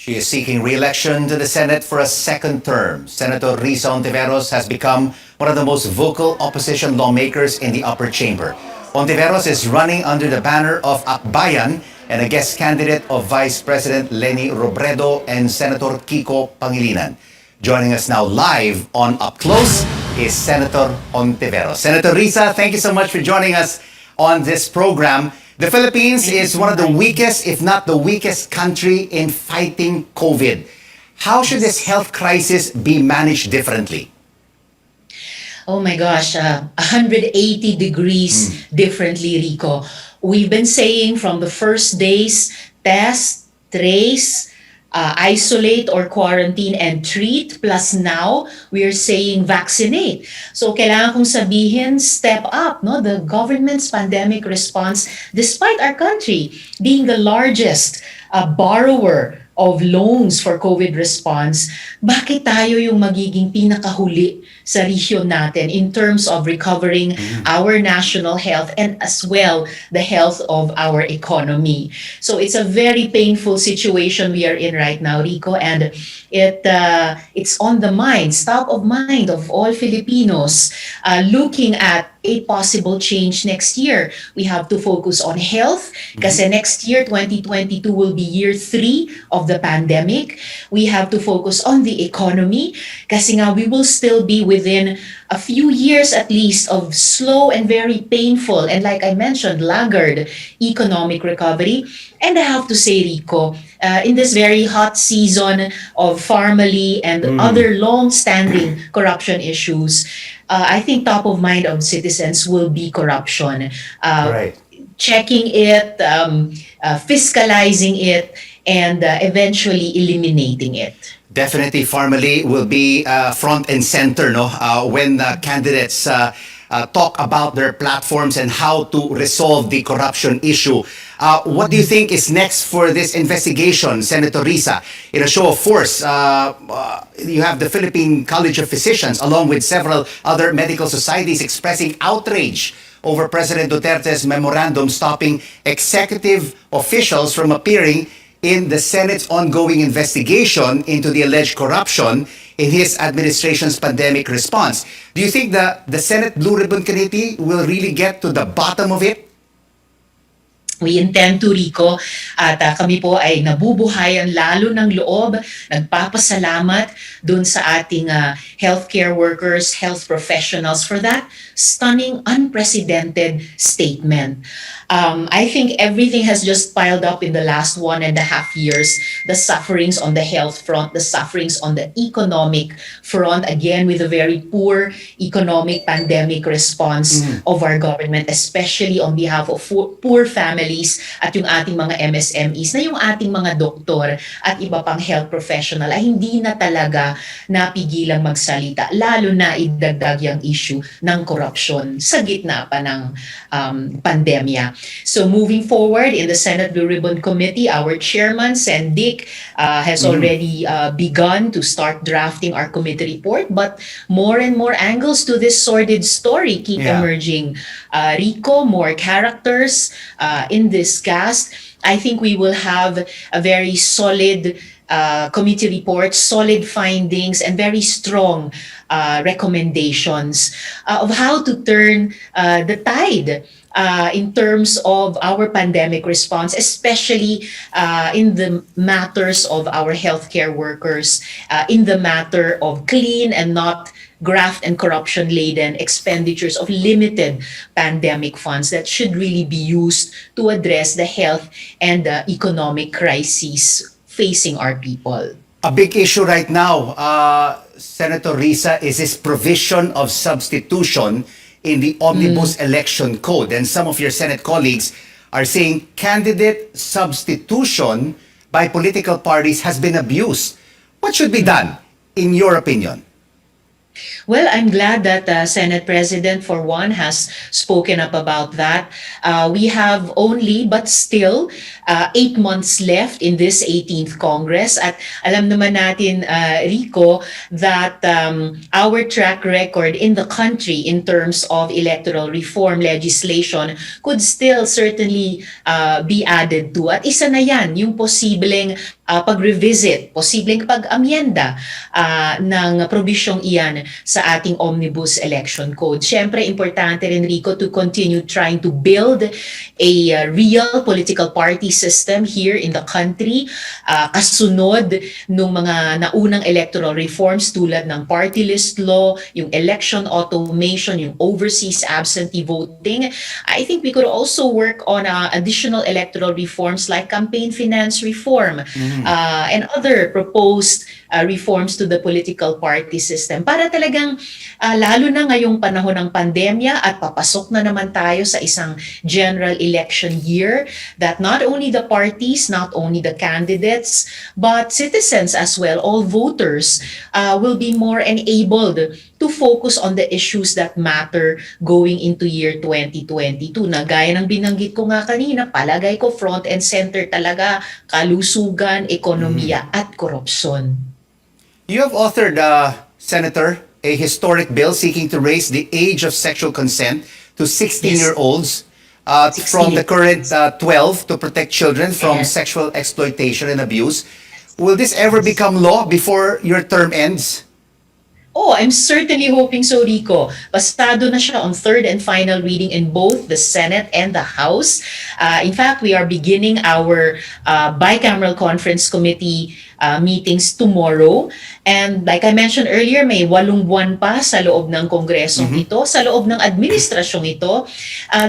She is seeking re-election to the Senate for a second term. Senator Risa Ontiveros has become one of the most vocal opposition lawmakers in the upper chamber. Ontiveros is running under the banner of Akbayan and a guest candidate of Vice President Leni Robredo and Senator Kiko Pangilinan. Joining us now live on Up Close is Senator Ontiveros. Senator Risa, thank you so much for joining us on this program. The Philippines is one of the weakest, if not the weakest country in fighting COVID. How should this health crisis be managed differently? Oh my gosh, 180 degrees differently, Rico. We've been saying from the first days, test, trace, isolate or quarantine and treat, plus now we're saying vaccinate. So kailangan kong sabihin, step up, no? The government's pandemic response, despite our country being the largest borrower of loans for COVID response, bakit tayo yung magiging pinakahuli sa rehiyon natin in terms of recovering our national health and as well the health of our economy. So it's a very painful situation we are in right now, Rico, and it's on the minds, top of mind of all Filipinos looking at a possible change next year. We have to focus on health kasi next year, 2022, will be year 3 of the pandemic. We have to focus on the economy kasi nga we will still be within a few years at least of slow and very painful and like I mentioned, laggard economic recovery. And I have to say, Rico, in this very hot season of Pharmally and other long-standing corruption issues, I think top of mind of citizens will be corruption. Right. Checking it, fiscalizing it, and eventually eliminating it. Definitely, Pharmally will be front and center, no? When candidates talk about their platforms and how to resolve the corruption issue. What do you think is next for this investigation, Senator Risa? In a show of force, you have the Philippine College of Physicians along with several other medical societies expressing outrage over President Duterte's memorandum stopping executive officials from appearing in the Senate's ongoing investigation into the alleged corruption in his administration's pandemic response. Do you think the Senate Blue Ribbon Committee will really get to the bottom of it? We intend to, Rico, at kami po ay nabubuhayan lalo ng loob, nagpapasalamat dun sa ating healthcare workers, health professionals for that stunning, unprecedented statement. I think everything has just piled up in the last 1.5 years. The sufferings on the health front, the sufferings on the economic front, again with a very poor economic pandemic response of our government, especially on behalf of poor families at yung ating mga MSMEs na yung ating mga doktor at iba pang health professional ay hindi na talaga napigilang magsalita, lalo na idagdag yung issue ng corruption sa gitna pa ng pandemya. So moving forward in the Senate Blue Ribbon Committee, our chairman, Sen Dick, has already begun to start drafting our committee report, but more and more angles to this sordid story keep emerging. Rico, more characters in this cast. I think we will have a very solid committee report, solid findings, and very strong recommendations of how to turn the tide in terms of our pandemic response, especially in the matters of our healthcare workers, in the matter of clean and not graft and corruption-laden expenditures of limited pandemic funds that should really be used to address the health and economic crises facing our people. A big issue right now, Senator Risa, is this provision of substitution in the Omnibus Election Code. And some of your Senate colleagues are saying candidate substitution by political parties has been abused. What should be done, in your opinion? Well, I'm glad that Senate President, for one, has spoken up about that. We have only, but still, 8 months left in this 18th Congress. At alam naman natin, Rico, that our track record in the country in terms of electoral reform legislation could still certainly be added to. At isa na yan, yung posibleng pag-revisit, posibleng pag-amyenda ng probisyong iyan sa ating Omnibus Election Code. Siyempre, importante rin, Rico, to continue trying to build a real political party system here in the country, kasunod nung mga naunang electoral reforms tulad ng party list law, yung election automation, yung overseas absentee voting. I think we could also work on additional electoral reforms like campaign finance reform, and other proposed reforms to the political party system para talagang lalo na ngayong panahon ng pandemya at papasok na naman tayo sa isang general election year, that not only the parties, not only the candidates, but citizens as well, all voters will be more enabled to focus on the issues that matter going into year 2022. Na gaya ng binanggit ko nga kanina, palagay ko front and center talaga kalusugan, ekonomiya at korupsyon. You have authored, Senator, a historic bill seeking to raise the age of sexual consent to 16-year-olds from the current 12 to protect children from sexual exploitation and abuse. Will this ever become law before your term ends? Oh, I'm certainly hoping so, Rico. Pasado na siya on third and final reading in both the Senate and the House. In fact, we are beginning our bicameral conference committee meetings tomorrow. And like I mentioned earlier, may 8 buwan pa sa loob ng Kongresong ito, sa loob ng administrasyong ito.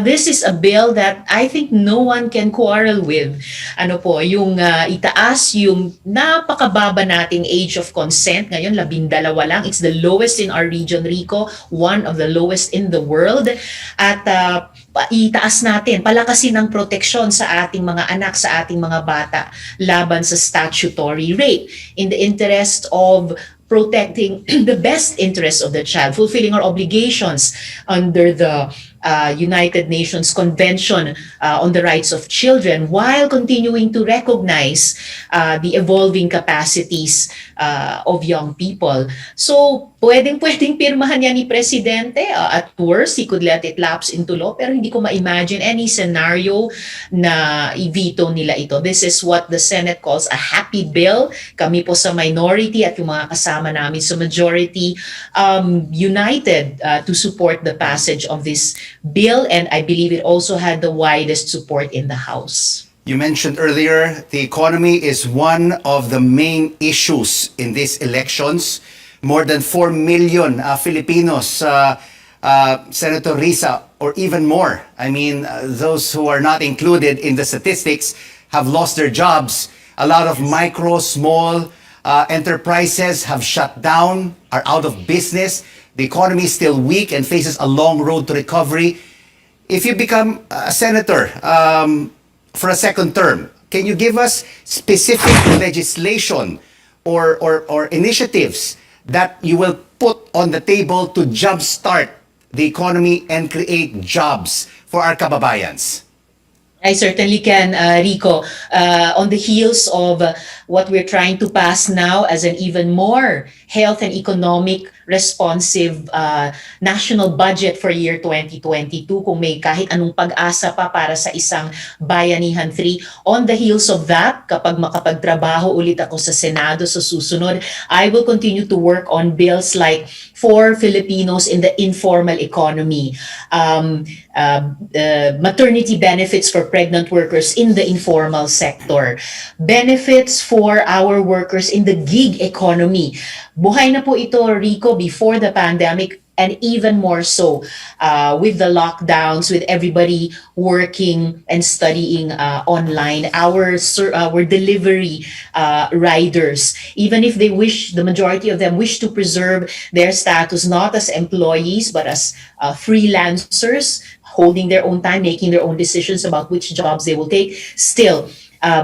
This is a bill that I think no one can quarrel with. Ano po, yung itaas yung napakababa nating age of consent. Ngayon, 12 lang. It's the lowest in our region, Rico. One of the lowest in the world. At itaas natin, palakasin ang proteksyon sa ating mga anak, sa ating mga bata laban sa statutory rape in the interest of protecting the best interest of the child, fulfilling our obligations under the United Nations Convention on the Rights of Children, while continuing to recognize the evolving capacities of young people. So, pwedeng pirmahan yan ni Presidente. At worst, he could let it lapse into law, pero hindi ko ma-imagine any scenario na i-veto nila ito. This is what the Senate calls a happy bill. Kami po sa minority at yung mga kasama namin sa majority united to support the passage of this bill, and I believe it also had the widest support in the House. You mentioned earlier the economy is one of the main issues in these elections. More than 4 million Filipinos, Senator Risa, or even more. I mean, those who are not included in the statistics have lost their jobs. A lot of micro, small enterprises have shut down, are out of business. The economy is still weak and faces a long road to recovery. If you become a senator for a second term, can you give us specific legislation or initiatives that you will put on the table to jumpstart the economy and create jobs for our kababayans? I certainly can, Rico. On the heels of what we're trying to pass now as an even more health and economic responsive national budget for year 2022, kung may kahit anong pag-asa pa para sa isang Bayanihan 3. On the heels of that, kapag makapagtrabaho ulit ako sa Senado sa susunod, I will continue to work on bills like for Filipinos in the informal economy, maternity benefits for pregnant workers in the informal sector, benefits for our workers in the gig economy. Buhay na po ito, Rico, before the pandemic, and even more so with the lockdowns, with everybody working and studying online. Our delivery riders, even if they wish, the majority of them wish to preserve their status not as employees but as freelancers, holding their own time, making their own decisions about which jobs they will take, still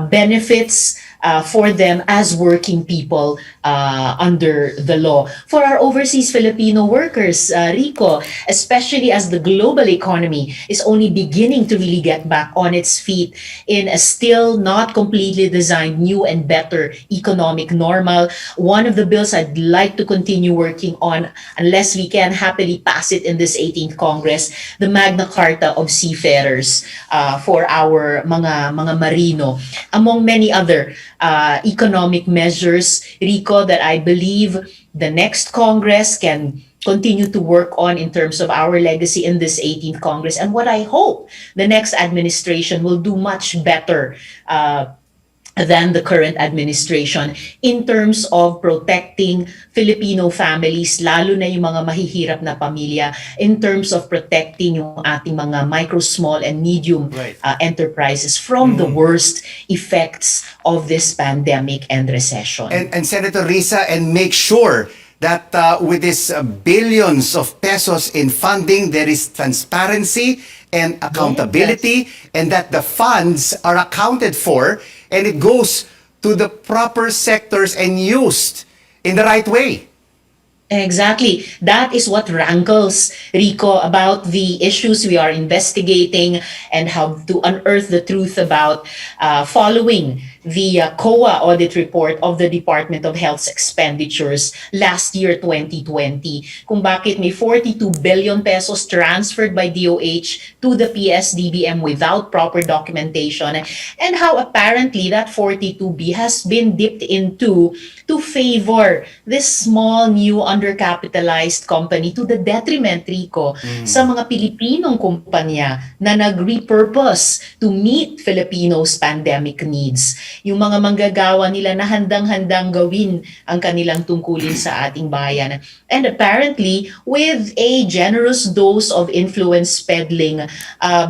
benefits for them as working people under the law. For our overseas Filipino workers, Rico, especially as the global economy is only beginning to really get back on its feet in a still not completely designed new and better economic normal, one of the bills I'd like to continue working on, unless we can happily pass it in this 18th Congress, the Magna Carta of Seafarers for our mga marino, among many other economic measures, Rico, that I believe the next Congress can continue to work on in terms of our legacy in this 18th Congress, and what I hope the next administration will do much better than the current administration in terms of protecting Filipino families, lalo na yung mga mahihirap na pamilya, in terms of protecting yung ating mga micro, small, and medium enterprises from the worst effects of this pandemic and recession. And Senator Risa, and make sure that with this billions of pesos in funding, there is transparency and accountability, and that the funds are accounted for and it goes to the proper sectors and used in the right way. Exactly. That is what rankles, Rico, about the issues we are investigating and how to unearth the truth about following the COA audit report of the Department of Health's expenditures last year, 2020, kung bakit may 42 billion pesos transferred by DOH to the PSDBM without proper documentation, and how apparently that 42B has been dipped into to favor this small, new, undercapitalized company to the detriment, Rico, sa mga Pilipinong kumpanya na nag-repurpose to meet Filipinos' pandemic needs. Yung mga manggagawa nila na handang-handang gawin ang kanilang tungkulin sa ating bayan. And apparently, with a generous dose of influence peddling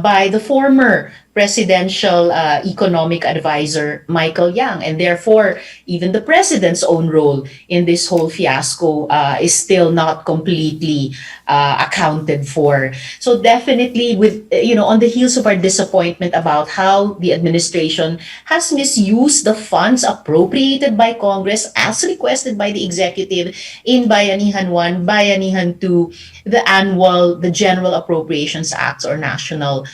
by the former presidential economic advisor Michael Yang, and therefore even the president's own role in this whole fiasco is still not completely accounted for. So definitely, with on the heels of our disappointment about how the administration has misused the funds appropriated by Congress as requested by the executive in Bayanihan 1, Bayanihan 2, the General Appropriations Acts or national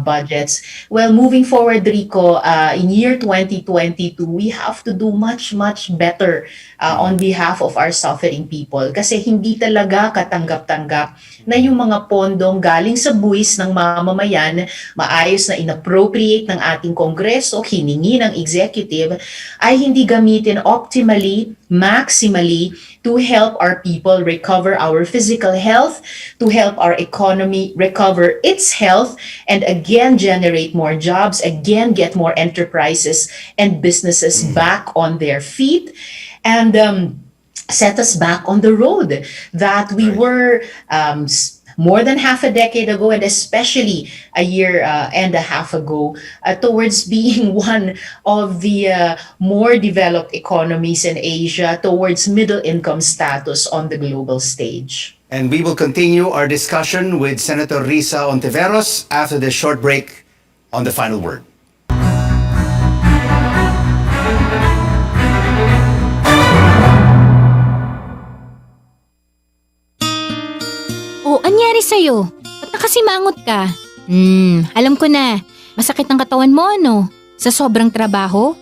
budgets. Well, moving forward, Rico, in year 2022, we have to do much, much better on behalf of our suffering people. Kasi hindi talaga katanggap-tanggap na yung mga pondong galing sa buwis ng mamamayan, maayos na inappropriate ng ating Kongreso, hiningi ng executive, ay hindi gamitin optimally, maximally, to help our people recover our physical health, to help our economy recover its health, and again generate more jobs, again get more enterprises and businesses back on their feet, and set us back on the road that we were more than half a decade ago, and especially a year and a half ago, towards being one of the more developed economies in Asia, towards middle income status on the global stage. And we will continue our discussion with Senator Risa Ontiveros after this short break on The Final Word. Anyari sa'yo? Ba't nakasimangot ka? Alam ko na. Masakit ang katawan mo, ano? Sa sobrang trabaho?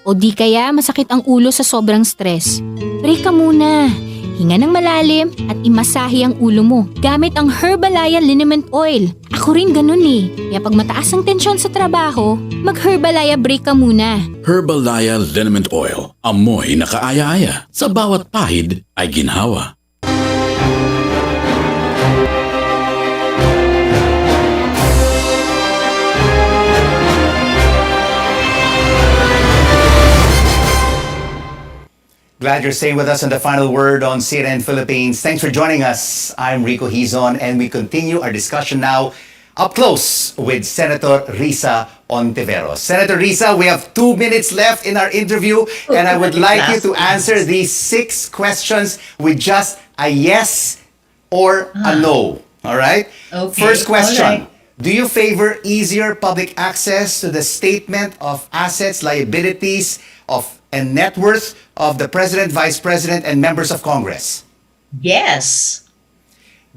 O di kaya masakit ang ulo sa sobrang stress? Break ka muna. Hinga ng malalim at imasahe ang ulo mo gamit ang Herbalaya Liniment Oil. Ako rin ganun eh. Kaya pag mataas ang tensyon sa trabaho, mag-Herbalaya break ka muna. Herbalaya Liniment Oil. Amoy na kaaya-aya. Sa bawat pahid ay ginhawa. Glad you're staying with us on The Final Word on CNN Philippines. Thanks for joining us. I'm Rico Hizon, and we continue our discussion now up close with Senator Risa Ontiveros. Senator Risa, we have 2 minutes left in our interview, and I would like you to answer these 6 questions with just a yes or a no. All right? Okay. First question. All right. Do you favor easier public access to the statement of assets, liabilities of and net worth of the President, Vice President, and members of Congress? Yes.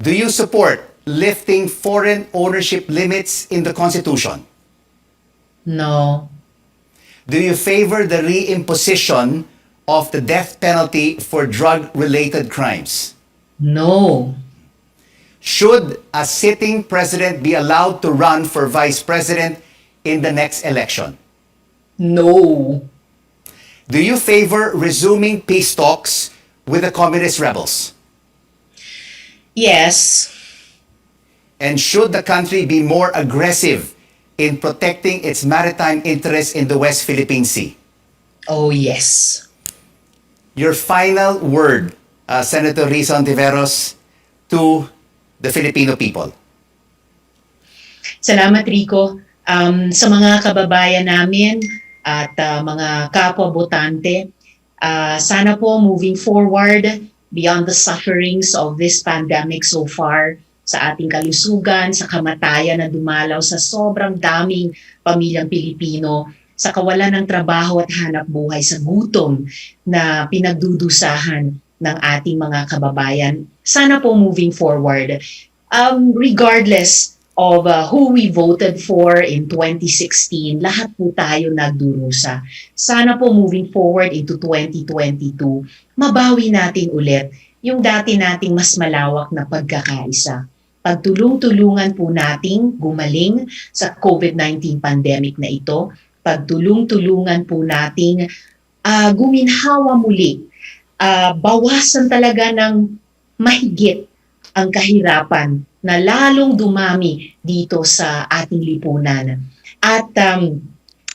Do you support lifting foreign ownership limits in the Constitution? No. Do you favor the reimposition of the death penalty for drug-related crimes? No. Should a sitting president be allowed to run for vice president in the next election? No. Do you favor resuming peace talks with the communist rebels? Yes. And should the country be more aggressive in protecting its maritime interests in the West Philippine Sea? Oh, yes. Your final word, Senator Risa Ontiveros, to the Filipino people. Salamat, Rico. Sa mga kababayan namin at mga kapwa-botante, sana po moving forward beyond the sufferings of this pandemic so far, sa ating kalusugan, sa kamatayan na dumalaw sa sobrang daming pamilyang Pilipino, sa kawalan ng trabaho at hanap buhay, sa gutom na pinagdudusahan ng ating mga kababayan. Sana po moving forward, regardless of who we voted for in 2016, lahat po tayo nagdurusa. Sana po moving forward into 2022, mabawi natin ulit yung dati nating mas malawak na pagkakaisa. Pagtulong-tulungan po nating gumaling sa COVID-19 pandemic na ito. Pagtulong-tulungan po nating guminhawa muli. Bawasan talaga ng mahigit ang kahirapan na lalong dumami dito sa ating lipunan. At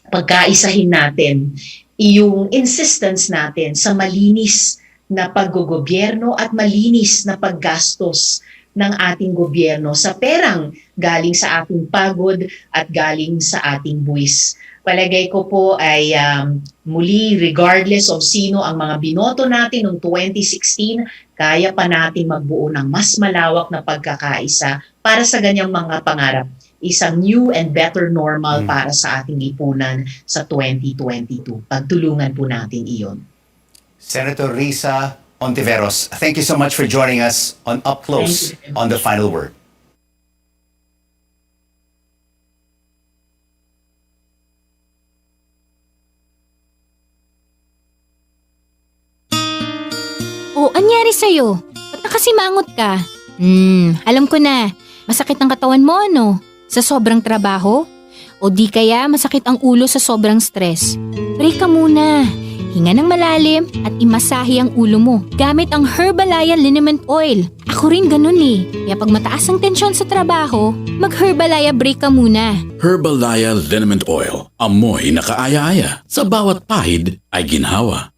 pagkaisahin natin yung insistence natin sa malinis na paggogobyerno at malinis na paggastos ng ating gobyerno sa perang galing sa ating pagod at galing sa ating buwis. Palagay ko po ay muli, regardless of sino ang mga binoto natin noong 2016, kaya pa natin magbuo ng mas malawak na pagkakaisa para sa ganyang mga pangarap. Isang new and better normal para sa ating lipunan sa 2022. Pagtulungan po natin iyon. Senator Risa Ontiveros, thank you so much for joining us on Up Close on The Final Word. O, anyari sa'yo? Ba't nakasimangot ka? Alam ko na. Masakit ang katawan mo, ano? Sa sobrang trabaho? O di kaya masakit ang ulo sa sobrang stress? Break ka muna. Hinga ng malalim at imasahe ang ulo mo gamit ang Herbalaya Liniment Oil. Ako rin ganun eh. Kaya pag mataas ang tensyon sa trabaho, mag-Herbalaya break ka muna. Herbalaya Liniment Oil. Amoy na kaaya-aya. Sa bawat pahid ay ginhawa.